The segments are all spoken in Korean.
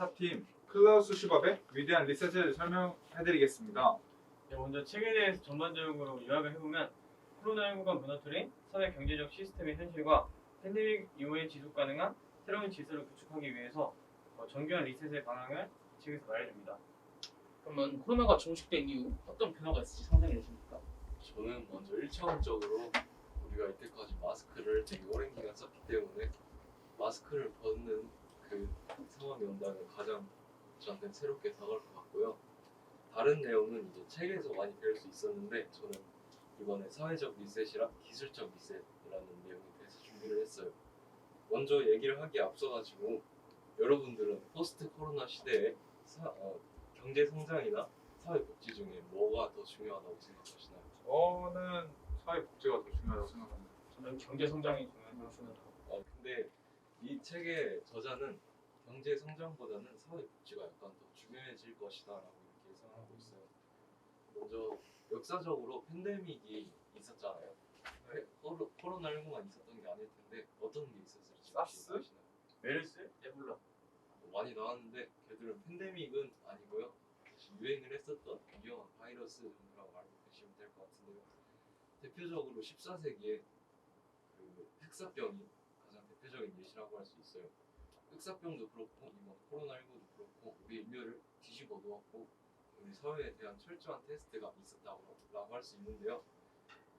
4팀 클라우스 슈밥의 위대한 리셋을 설명해드리겠습니다. 네, 먼저 책에 대해서 전반적으로 요약을 해보면 코로나19가 무너뜨린 사회 경제적 시스템의 현실과 팬데믹 이후에 지속 가능한 새로운 질서를 구축하기 위해서 정교한 리셋의 방향을 책에서 말해줍니다. 그러면 코로나가 종식된 이후 어떤 변화가 있을지 상상이 되십니까? 저는 먼저 1차원적으로 우리가 이때까지 마스크를 되게 오랜 기간 썼기 때문에 마스크를 벗는 그 상황이 온다면 가장 저한테는 새롭게 다가올 것 같고요. 다른 내용은 이제 책에서 많이 배울 수 있었는데 저는 이번에 사회적 리셋이랑 기술적 리셋이라는 내용에 대해서 준비를 했어요. 먼저 얘기를 하기에 앞서가지고 여러분들은 포스트 코로나 시대에 경제 성장이나 사회 복지 중에 뭐가 더 중요하다고 생각하시나요? 저는 사회복지가 더 중요하다고 생각합니다. 저는 경제 성장이 중요하다고. 근데 이 책의 저자는 경제 성장보다는 사회 복지가 약간 더 중요해질 것이다라고 이렇게 예상하고 있어요. 먼저 역사적으로 팬데믹이 있었잖아요. 코로나19만 있었던 게 아닐 텐데 어떤 게 있었을지 사스? 혹시 아시나요? 메르스? 에볼라. 많이 나왔는데 걔들은 팬데믹은 아니고요. 사실 유행을 했었던 위험한 바이러스 정도라고 알고 계시면 될 것 같은데요. 대표적으로 14세기에 그 흑사병이 가장 대표적인 예시라고 할 수 있어요. 흑사병도 그렇고 이번 코로나19도 그렇고 우리 인류를 뒤집어 놓았고 우리 사회에 대한 철저한 테스트가 있었다고 할 수 있는데요.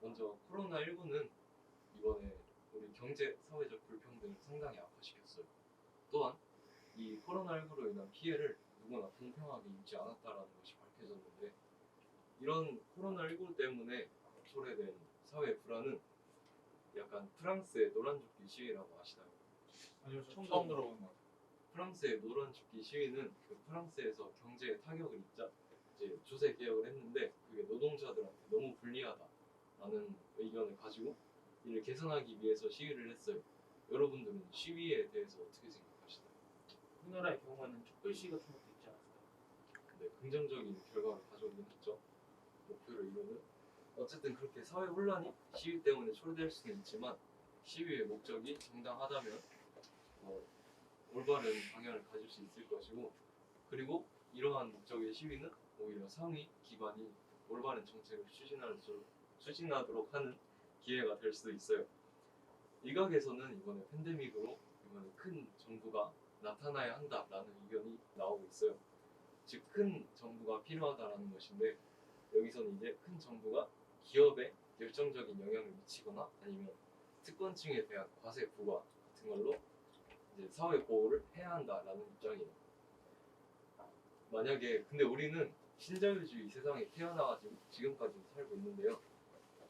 먼저 코로나19는 이번에 우리 경제, 사회적 불평등을 상당히 악화시켰어요. 또한 이 코로나19로 인한 피해를 누구나 공평하게 입지 않았다라는 것이 밝혀졌는데 이런 코로나19 때문에 초래된 사회 불안은 약간 프랑스의 노란조끼 시위라고 아시나요? 아니요, 처음 들어보는 것 같아요. 프랑스의 노란조끼 시위는 그 프랑스에서 경제에 타격을 입자 이제 조세 개혁을 했는데 그게 노동자들한테 너무 불리하다라는 의견을 가지고 이를 개선하기 위해서 시위를 했어요. 여러분들은 시위에 대해서 어떻게 생각하시나요? 우리나라의 경우에는 촛불시 같은 것도 있지 않았을까요? 네, 긍정적인 결과를 가져오긴 했죠. 목표를 이루는. 어쨌든 그렇게 사회 혼란이 시위 때문에 초래될 수는 있지만 시위의 목적이 정당하다면 올바른 방향을 가질 수 있을 것이고 그리고 이러한 목적의 시위는 오히려 상위 기관이 올바른 정책을 추진하도록 하는 기회가 될 수도 있어요. 일각에서는 이번에 팬데믹으로 이번에 큰 정부가 나타나야 한다라는 의견이 나오고 있어요. 즉 큰 정부가 필요하다라는 것인데 여기서는 이제 큰 정부가 기업에 결정적인 영향을 미치거나 아니면 특권층에 대한 과세 부과 같은 걸로 이제 사회 보호를 해야 한다라는 입장이에요. 만약에 근데 우리는 신자유주의 세상에 태어나가지고 지금까지 살고 있는데요.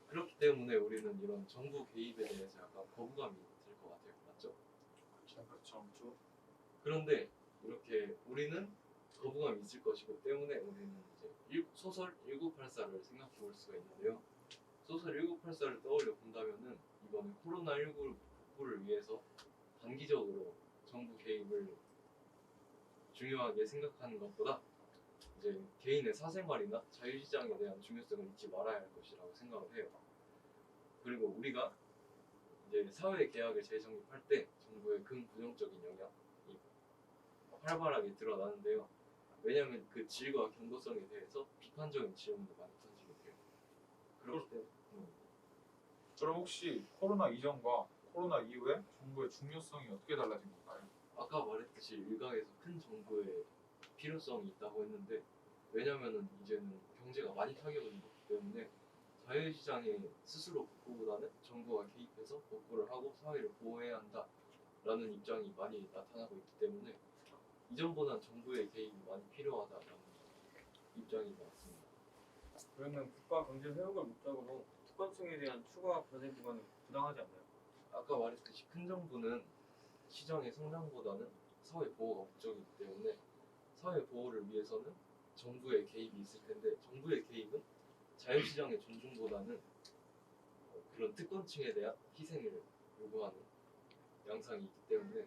그렇기 때문에 우리는 이런 정부 개입에 대해서 약간 거부감이 들 것 같아요. 맞죠? 그렇죠. 그런데 이렇게 우리는 거부감이 있을 것이고 때문에 우리는 이제 소설 1984를 생각해 볼 수가 있는데요. 소설 1984를 떠올려 본다면은 이번에 코로나19 극복을 위해서 단기적으로 정부 개입을 중요하게 생각하는 것보다 이제 개인의 사생활이나 자유시장에 대한 중요성을 잊지 말아야 할 것이라고 생각을 해요. 그리고 우리가 이제 사회 계약을 재정립할 때 정부의 긍부정적인 영향이 활발하게 드러나는데요. 왜냐하면 그 질과 경도성에 대해서 비판적인 질문도 많이 던지게 돼요. 그렇기 때문에 그럼 혹시 코로나 이전과 코로나 이후에 정부의 중요성이 어떻게 달라진 건가요? 아까 말했듯이 일각에서 큰 정부의 필요성이 있다고 했는데 왜냐면은 이제는 경제가 많이 타격을 입었기 때문에 자유시장에 스스로 복구보다는 정부가 개입해서 복구를 하고 사회를 보호해야 한다라는 입장이 많이 나타나고 있기 때문에 이전보다는 정부의 개입이 많이 필요하다라는 입장이 많습니다. 그러면 국가 경제 회복을 목적으로 특권층에 대한 추가 과세 부과는 부당하지 않나요? 아까 말했듯이 큰 정부는 시장의 성장보다는 사회 보호가 목적이기 때문에 사회 보호를 위해서는 정부의 개입이 있을 텐데 정부의 개입은 자유시장의 존중보다는 그런 특권층에 대한 희생을 요구하는 양상이 있기 때문에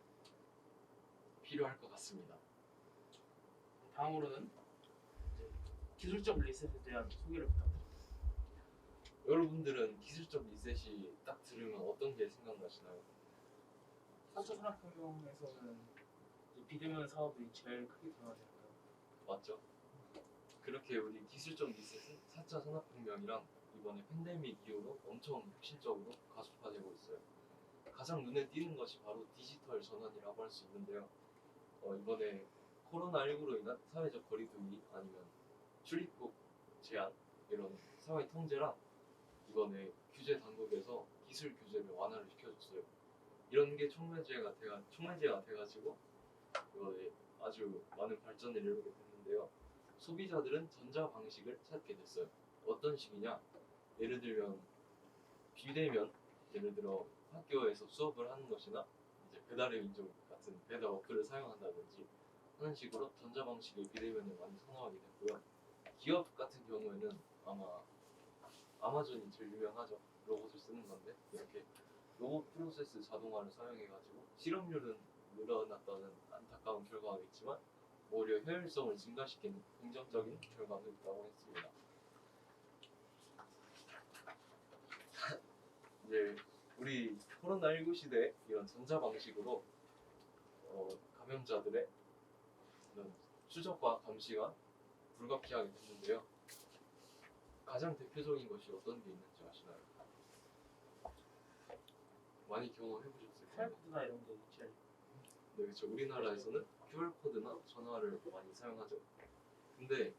필요할 것 같습니다. 다음으로는 이제 기술적 리셋에 대한 소개를 부탁드립니다. 여러분들은 기술적 리셋이 딱 들으면 어떤 게 생각나시나요? 4차 산업혁명에서는 이제 비대면 사업이 제일 크게 변화될까요? 맞죠? 그렇게 우리 기술적 리셋은 4차 산업혁명이랑 이번에 팬데믹 이후로 엄청 혁신적으로 가속화되고 있어요. 가장 눈에 띄는 것이 바로 디지털 전환이라고 할 수 있는데요. 이번에 코로나19로 인한 사회적 거리두기 아니면 출입국 제한 이런 사회 통제랑 이번에 규제 당국에서 기술 규제를 완화를 시켜줬어요. 이런 게 촉매제가 돼가지고 이번에 아주 많은 발전을 이루게 됐는데요. 소비자들은 전자 방식을 찾게 됐어요. 어떤 식이냐? 예를 들면 비대면, 예를 들어 학교에서 수업을 하는 것이나 이제 배달의 민족 같은 배달 어플을 사용한다든지 하는 식으로 전자 방식의 비대면을 많이 선호하게 됐고요. 기업 같은 경우에는 아마 아마존이 제일 유명하죠. 로봇을 쓰는 건데 이렇게 로봇 프로세스 자동화를 사용해가지고 실업률은 늘어났다는 안타까운 결과가 있지만 오히려 효율성을 증가시키는 긍정적인 결과도 있다고 했습니다. 이제 우리 코로나19 시대에 이런 전자 방식으로 감염자들의 이런 추적과 감시가 불가피하게 됐는데요. 가장 대표적인 것이 어떤 게 있는지 아시나요? 많이 경험해보셨을 거예요. QR코드나 이런 게 제일 네, 그렇죠. 우리나라에서는 QR코드나 전화를 많이 사용하죠. 근데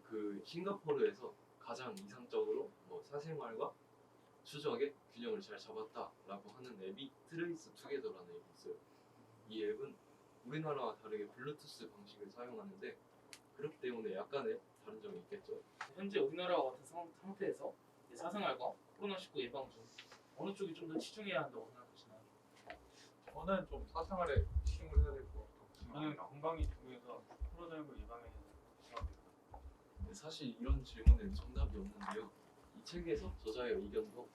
그 싱가포르에서 가장 이상적으로 뭐 사생활과 추적의 균형을 잘 잡았다라고 하는 앱이 트레이스 투게더라는 앱이 있어요. 이 앱은 우리나라와 다르게 블루투스 방식을 사용하는데 그렇기 때문에 약간의 다른 점이 있겠죠. 현재 우리나라와 같은 상태에서 이제 사생활과 코로나19 예방 중 어느 쪽이 좀 더 치중해야 한다고 생각하시나요? 저는 좀 사생활에 신경을 해야 될 것 같다고 저는 생각합니다. 건강이 두 개에서 코로나19 예방에 대해서 근데 사실 이런 질문에는 정답이 없는데요. 이 책에서 저자의 의견도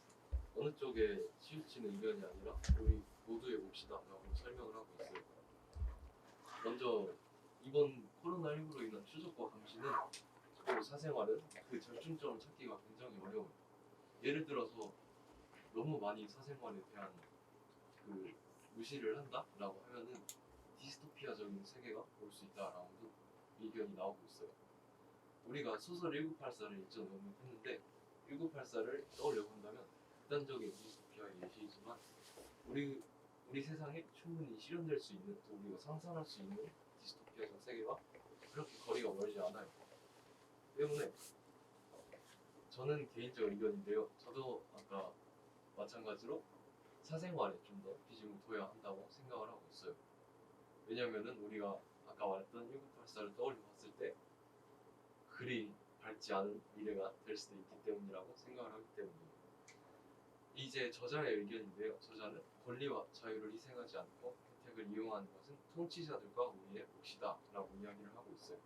어느 쪽에 치우치는 의견이 아니라 우리 모두 해봅시다라고 설명을 하고 있어요. 먼저 이번 코로나19로 인한 추적과 감시는 그리고 사생활은 그 절충점을 찾기가 굉장히 어려워요. 예를 들어서 너무 많이 사생활에 대한 그 무시를 한다라고 하면은 디스토피아적인 세계가 올 수 있다라고도 의견이 나오고 있어요. 우리가 소설 1984를 일전 언급했는데 1984를 떠올려 본다면 극단적인 디스토피아의 예시이지만 우리 세상에 충분히 실현될 수 있는 또 우리가 상상할 수 있는 디스토피아적 세계가 그렇게 거리가 멀지 않아요. 때문에 저는 개인적 의견인데요. 저도 아까 마찬가지로 사생활에 좀 더 비중을 둬야 한다고 생각을 하고 있어요. 왜냐면은 우리가 아까 말했던 1984를 떠올려 봤을 때 그리 밝지 않은 미래가 될 수도 있기 때문이라고 생각을 하기 때문이에요. 이제 저자의 의견인데요. 저자는 권리와 자유를 희생하지 않고 혜택을 이용하는 것은 통치자들과 우리의 몫이다라고 이야기를 하고 있어요.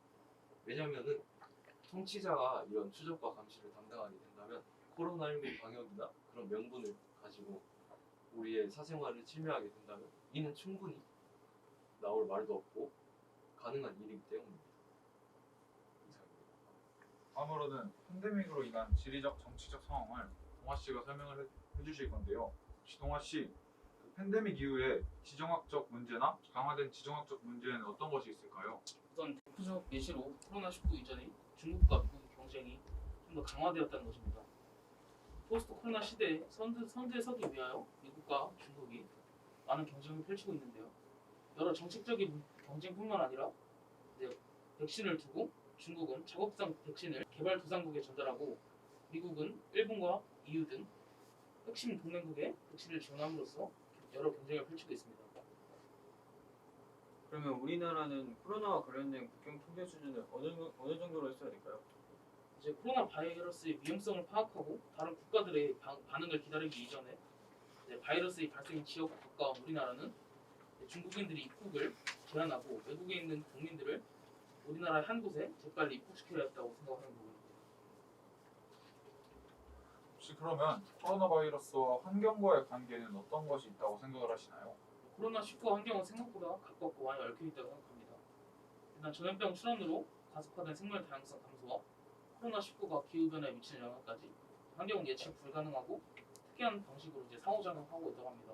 왜냐면은 통치자가 이런 추적과 감시를 담당하게 된다면 코로나19 방역이나 그런 명분을 가지고 우리의 사생활을 침해하게 된다면 이는 충분히 나올 말도 없고 가능한 일이기 때문입니다. 이상입니다. 다음으로는 팬데믹으로 인한 지리적 정치적 상황을 동아 씨가 설명을 해주실 건데요. 혹시 동아 씨, 그 팬데믹 이후에 지정학적 문제나 강화된 지정학적 문제는 어떤 것이 있을까요? 우선 대표적 예시로 코로나19 이전에 중국과 미국의 경쟁이 좀 더 강화되었다는 것입니다. 포스트 코로나 시대에 선두에 서기 위하여 미국과 중국이 많은 경쟁을 펼치고 있는데요. 여러 정책적인 경쟁뿐만 아니라 이제 백신을 두고 중국은 자국산 백신을 개발도상국에 전달하고 미국은 일본과 EU 등 핵심 동맹국에 백신을 지원함으로써 여러 경쟁을 펼치고 있습니다. 그러면 우리나라는 코로나와 관련된 국경 통제 수준을 어느 정도로 했어야 될까요? 이제 코로나 바이러스의 위험성을 파악하고 다른 국가들의 반응을 기다리기 이전에 이제 바이러스의 발생 지역과 가까운 우리나라는 중국인들이 입국을 제한하고 외국에 있는 국민들을 우리나라 한 곳에 재빨리 입국시켜야 했다고 생각하는 부분입니다. 혹시 그러면 코로나 바이러스와 환경과의 관계는 어떤 것이 있다고 생각을 하시나요? 코로나19 환경은 생각보다 가깝고 많이 얽혀 있다고 생각합니다. 일단 전염병 출현으로 가속화된 생물 다양성 감소와 코로나19가 기후변화에 미치는 영향까지 환경은 예측 불가능하고 특이한 방식으로 이제 상호작용하고 있다고 합니다.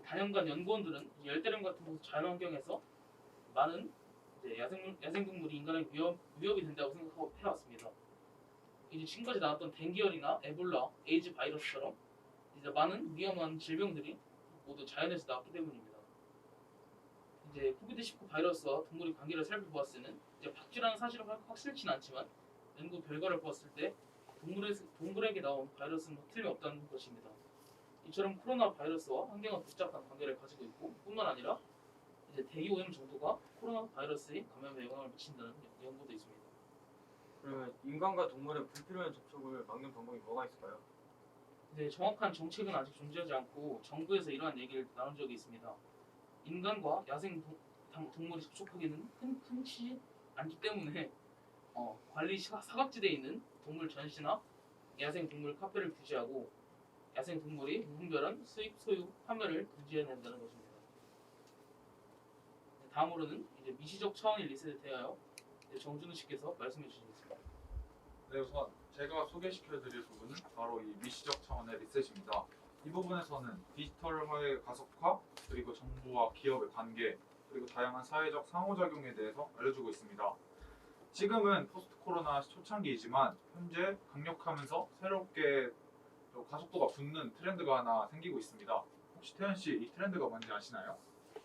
단연간 연구원들은 열대림 같은 곳 자연환경에서 많은 이제 야생동물이 인간에게 위협이 된다고 생각해왔습니다. 이제 지금까지 나왔던 댕기열이나 에볼라, 에이즈 바이러스처럼 이제 많은 위험한 질병들이 모두 자연에서 나왔기 때문입니다. 이제 코비드-19 바이러스와 동물의 관계를 살펴보았을 때는 이제 박쥐라는 사실은 확실치는 않지만 연구 결과를 보았을 때 동물에게 나온 바이러스는 틀림없다는 것입니다. 이처럼 코로나 바이러스와 환경은 복잡한 관계를 가지고 있고 뿐만 아니라 이제 대기오염 정도가 코로나 바이러스의 감염에 영향을 미친다는 연구도 있습니다. 그러면 인간과 동물의 불필요한 접촉을 막는 방법이 뭐가 있을까요? 이제 정확한 정책은 아직 존재하지 않고 정부에서 이러한 얘기를 나눈 적이 있습니다. 인간과 야생 동물이 접촉하기는 흔치 않기 때문에 관리 사각지대에 있는 동물 전시나 야생 동물 카페를 규제하고 야생 동물이 무분별한 수입, 소유, 판매를 금지해야 된다는 것입니다. 다음으로는 이제 미시적 차원의 리셋에 대하여 정준우 씨께서 말씀해 주시겠습니다. 네, 우선 제가 소개시켜드릴 부분은 바로 이 미시적 차원의 리셋입니다. 이 부분에서는 디지털화의 가속화, 그리고 정부와 기업의 관계, 그리고 다양한 사회적 상호작용에 대해서 알려주고 있습니다. 지금은 포스트 코로나 초창기이지만 현재 강력하면서 새롭게 또 가속도가 붙는 트렌드가 하나 생기고 있습니다. 혹시 태현 씨 이 트렌드가 뭔지 아시나요?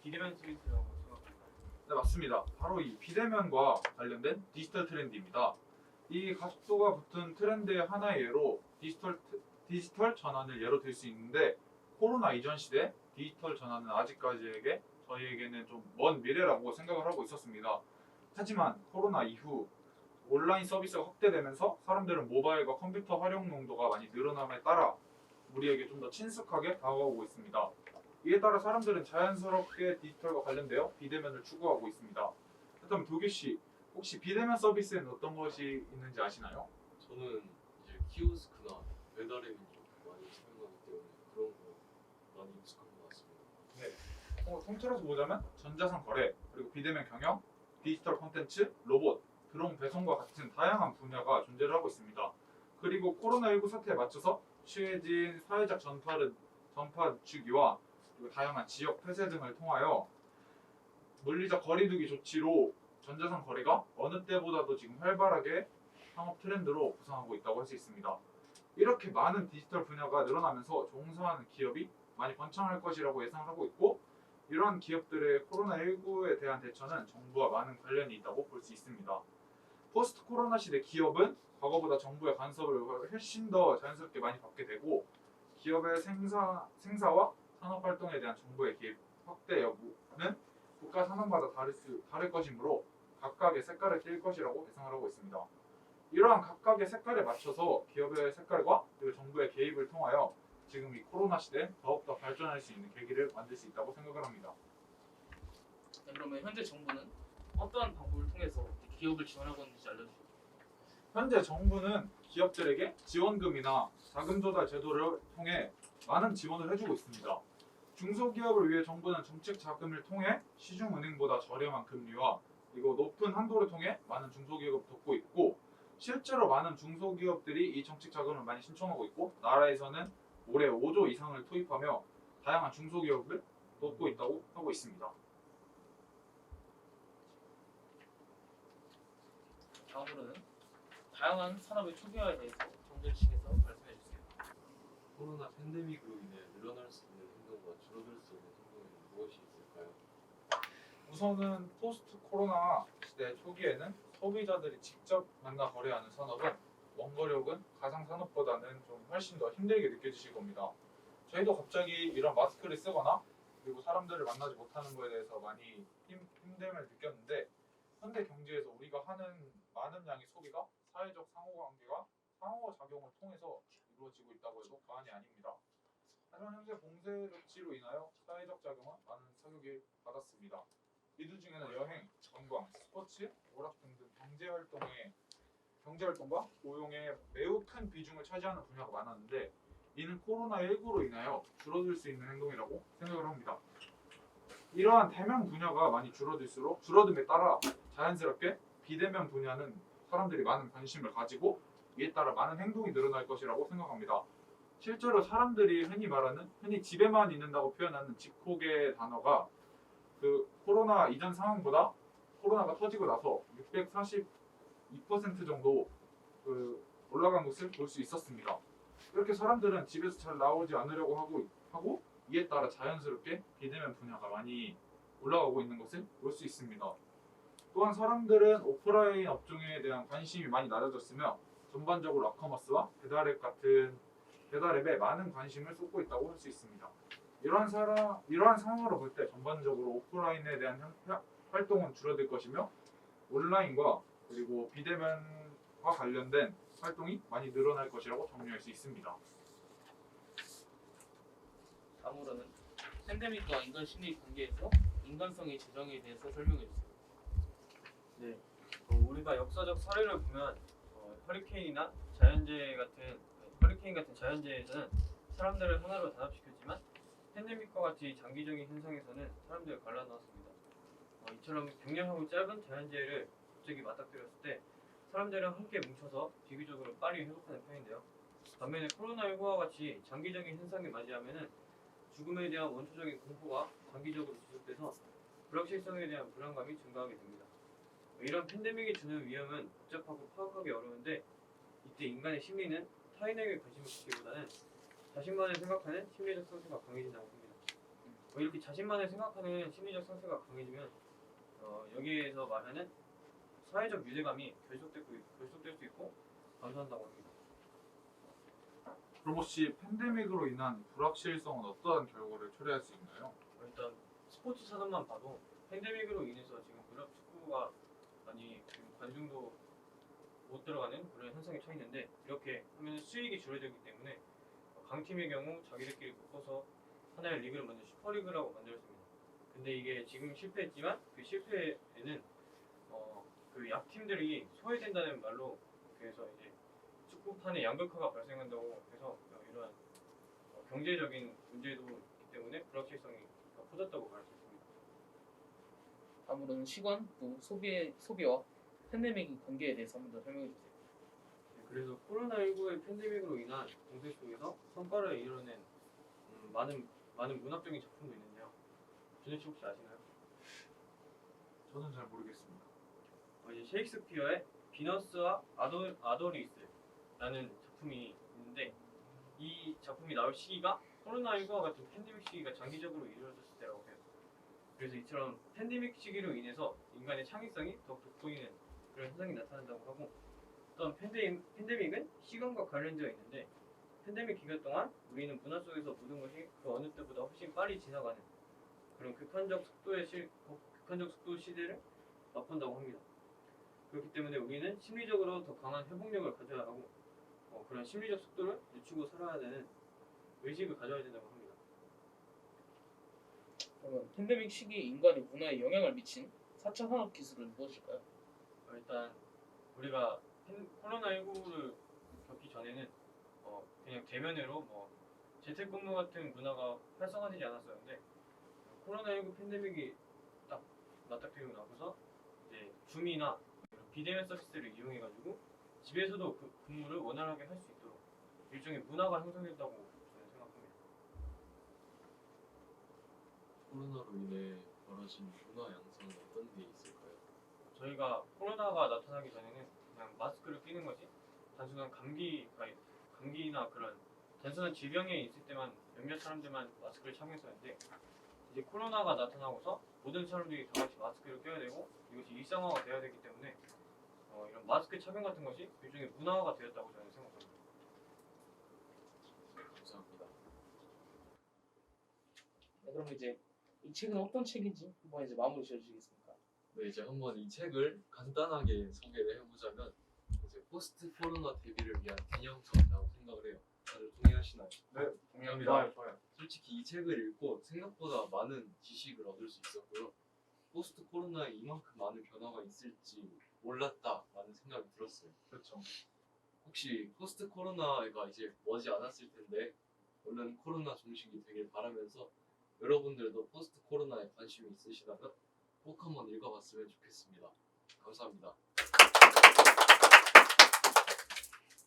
비대면 스위트라고 생각합니다. 네, 맞습니다. 바로 이 비대면과 관련된 디지털 트렌드입니다. 이 가속도가 붙은 트렌드의 하나의 예로 디지털 전환을 예로 들 수 있는데 코로나 이전 시대 디지털 전환은 아직까지에게 저희에게는 좀 먼 미래라고 생각을 하고 있었습니다. 하지만 코로나 이후 온라인 서비스가 확대되면서 사람들은 모바일과 컴퓨터 활용 농도가 많이 늘어남에 따라 우리에게 좀 더 친숙하게 다가오고 있습니다. 이에 따라 사람들은 자연스럽게 디지털과 관련되어 비대면을 추구하고 있습니다. 그렇다면 도규 씨, 혹시 비대면 서비스에는 어떤 것이 있는지 아시나요? 저는 이제 키오스크나 배달의 민족 많이 사용하기 때문에 그런 거 많이 익숙한 것 같습니다. 통틀어서 보자면 전자상 거래, 그리고 비대면 경영, 디지털 콘텐츠, 로봇, 드론 배송과 같은 다양한 분야가 존재를 하고 있습니다. 그리고 코로나19 사태에 맞춰서 취해진 사회적 전파 늦추기와 그리고 다양한 지역 폐쇄 등을 통하여 물리적 거리두기 조치로 전자상 거래가 어느 때보다도 지금 활발하게 상업 트렌드로 부상하고 있다고 할 수 있습니다. 이렇게 많은 디지털 분야가 늘어나면서 종사하는 기업이 많이 번창할 것이라고 예상하고 있고 이러한 기업들의 코로나19에 대한 대처는 정부와 많은 관련이 있다고 볼 수 있습니다. 포스트 코로나 시대 기업은 과거보다 정부의 간섭을 훨씬 더 자연스럽게 많이 받게 되고 기업의 생사와 산업 활동에 대한 정부의 개입 확대 여부는 국가 산업마다 다를 것이므로 각각의 색깔을 띌 것이라고 예상을 하고 있습니다. 이러한 각각의 색깔에 맞춰서 기업의 색깔과 그리고 정부의 개입을 통하여 지금 이 코로나 시대에 더욱더 발전할 수 있는 계기를 만들 수 있다고 생각을 합니다. 네, 그러면 현재 정부는 어떠한 방법을 통해서 기업을 지원하고 있는지 알려주세요. 현재 정부는 기업들에게 지원금이나 자금 조달 제도를 통해 많은 지원을 해주고 있습니다. 중소기업을 위해 정부는 정책 자금을 통해 시중은행보다 저렴한 금리와 그리고 높은 한도를 통해 많은 중소기업을 돕고 있고 실제로 많은 중소기업들이 이 정책 자금을 많이 신청하고 있고 나라에서는 올해 5조 이상을 투입하며 다양한 중소기업을 돕고 있다고 하고 있습니다. 다음으로는 다양한 산업의 초기화에 대해서 정준 씨께서 말씀해 주세요. 코로나 팬데믹으로 인해 늘어날 수 있는 행동과 줄어들 수 있는 행동에는 무엇이 있을까요? 우선은 포스트 코로나 시대 초기에는 소비자들이 직접 만나 거래하는 산업은 원거력은 가상 산업보다는 좀 훨씬 더 힘들게 느껴지실 겁니다. 저희도 갑자기 이런 마스크를 쓰거나 그리고 사람들을 만나지 못하는 거에 대해서 많이 힘듦을 느꼈는데 현대 경제에서 우리가 하는 많은 양의 소비가 사회적 상호관계가 상호작용을 통해서 이루어지고 있다고 해도 과언이 아닙니다. 하지만 현재 봉쇄 조치로 인하여 사회적 작용은 많은 타격을 받았습니다. 이들 중에는 여행, 관광, 스포츠, 오락 등등 경제활동과 고용에 매우 큰 비중을 차지하는 분야가 많았는데 이는 코로나19로 인하여 줄어들 수 있는 행동이라고 생각을 합니다. 이러한 대면 분야가 많이 줄어듦에 따라 자연스럽게 비대면 분야는 사람들이 많은 관심을 가지고 이에 따라 많은 행동이 늘어날 것이라고 생각합니다. 실제로 사람들이 흔히 집에만 있는다고 표현하는 집콕의 단어가 그 코로나 이전 상황보다 코로나가 터지고 나서 642% 정도 그 올라간 것을 볼 수 있었습니다. 이렇게 사람들은 집에서 잘 나오지 않으려고 하고 이에 따라 자연스럽게 비대면 분야가 많이 올라가고 있는 것을 볼 수 있습니다. 또한 사람들은 오프라인 업종에 대한 관심이 많이 낮아졌으며 전반적으로 락커머스와 배달앱에 많은 관심을 쏟고 있다고 할 수 있습니다. 이러한 상황으로 볼 때 전반적으로 오프라인에 대한 활동은 줄어들 것이며 온라인과 그리고 비대면과 관련된 활동이 많이 늘어날 것이라고 정리할 수 있습니다. 다음으로는 팬데믹과 인간 심리 관계에서 인간성의 재정에 대해서 설명해 주세요. 네, 우리가 역사적 사례를 보면 허리케인 같은 자연재해에서는 사람들을 하나로 단합시켰지만 팬데믹과 같이 장기적인 현상에서는 사람들을 갈라놓았습니다. 이처럼 격렬하고 짧은 자연재해를 갑자기 맞닥뜨렸을 때 사람들은 함께 뭉쳐서 비교적으로 빨리 회복하는 편인데요. 반면에 코로나19와 같이 장기적인 현상을 맞이하면은 죽음에 대한 원초적인 공포가 장기적으로 지속돼서 불확실성에 대한 불안감이 증가하게 됩니다. 이런 팬데믹이 주는 위험은 복잡하고 파악하기 어려운데 이때 인간의 심리는 타인에게 관심을 갖기보다는 자신만을 생각하는 심리적 상태가 강해진다고 합니다. 이렇게 자신만을 생각하는 심리적 상태가 강해지면 여기에서 말하는 사회적 유대감이 결속될 수 있고 감소한다고 합니다. 그럼 혹시 팬데믹으로 인한 불확실성은 어떠한 결과를 초래할 수 있나요? 일단 스포츠 산업만 봐도 팬데믹으로 인해서 지금 유럽 축구가 많이 지금 관중도 못 들어가는 그런 현상에 처해 있는데 이렇게 하면 수익이 줄어들기 때문에 강팀의 경우 자기들끼리 묶어서 하나의 리그를 만든 슈퍼리그라고 만들었습니다. 근데 이게 지금 실패했지만 그 실패에는 그 약팀들이 소외된다는 말로 그래서 이제 축구판에 양극화가 발생한다고 해서 이러한 경제적인 문제도 있기 때문에 불확실성이 더 커졌다고 말할 수 있습니다. 다음으로는 시간, 또 소비와 팬데믹의 관계에 대해서 한번 더 설명해 주세요. 그래서 코로나19의 팬데믹으로 인한 공세 속에서 성과를 이뤄낸 많은 문학적인 작품도 있는데요. 준현 씨 혹시 아시나요? 저는 잘 모르겠습니다. 이제 셰익스피어의 비너스와 아도리스라는 작품이 있는데 이 작품이 나올 시기가 코로나19와 같은 팬데믹 시기가 장기적으로 이루어졌을 때라고 해요. 그래서 이처럼 팬데믹 시기로 인해서 인간의 창의성이 더욱 돋보이는 그런 현상이 나타난다고 하고 또한 팬데믹은 시간과 관련되어 있는데 팬데믹 기간 동안 우리는 문화 속에서 모든 것이 그 어느 때보다 훨씬 빨리 지나가는 그런 극한적 속도 시대를 맛본다고 합니다. 그렇기 때문에 우리는 심리적으로 더 강한 회복력을 가져야 하고 그런 심리적 속도를 늦추고 살아야 되는 의식을 가져야 된다고 합니다. 그러면 팬데믹 시기에 인간의 문화에 영향을 미친 4차 산업 기술은 무엇일까요? 일단 우리가 코로나19를 겪기 전에는 그냥 대면으로 재택근무 같은 문화가 활성화되지 않았었는데 코로나19 팬데믹이 딱 맞닥뜨리고 나서서 이제 줌이나 비대면 서비스를 이용해가지고 집에서도 그 근무를 원활하게 할 수 있도록 일종의 문화가 형성됐다고 저는 생각합니다. 코로나로 인해 벌어진 문화 양상은 어떤 게 있을까요? 저희가 코로나가 나타나기 전에는 그냥 마스크를 끼는 것이 단순한 감기나 그런 단순한 질병에 있을 때만 몇몇 사람들만 마스크를 착용했었는데 이제 코로나가 나타나고서 모든 사람들이 다 같이 마스크를 껴야 되고 이것이 일상화가 돼야 되기 때문에 이런 마스크 착용 같은 것이 일종의 문화화가 되었다고 저는 생각합니다. 감사합니다. 네, 그럼 이제 이 책은 어떤 책인지 한번 이제 마무리 지어주시겠습니까? 네, 이제 한번 이 책을 간단하게 소개를 해보자면 이제 포스트 코로나 대비를 위한 기념서라고 생각을 해요. 다들 동의하시나요? 네, 동의합니다. 좋아요. 솔직히 이 책을 읽고 생각보다 많은 지식을 얻을 수 있었고요. 포스트 코로나에 이만큼 많은 변화가 있을지 몰랐다라는 생각이 들었어요. 그렇죠. 혹시 포스트 코로나가 이제 머지 않았을 텐데 얼른 코로나 종식이 되길 바라면서 여러분들도 포스트 코로나에 관심이 있으시다면 꼭 한번 읽어봤으면 좋겠습니다. 감사합니다.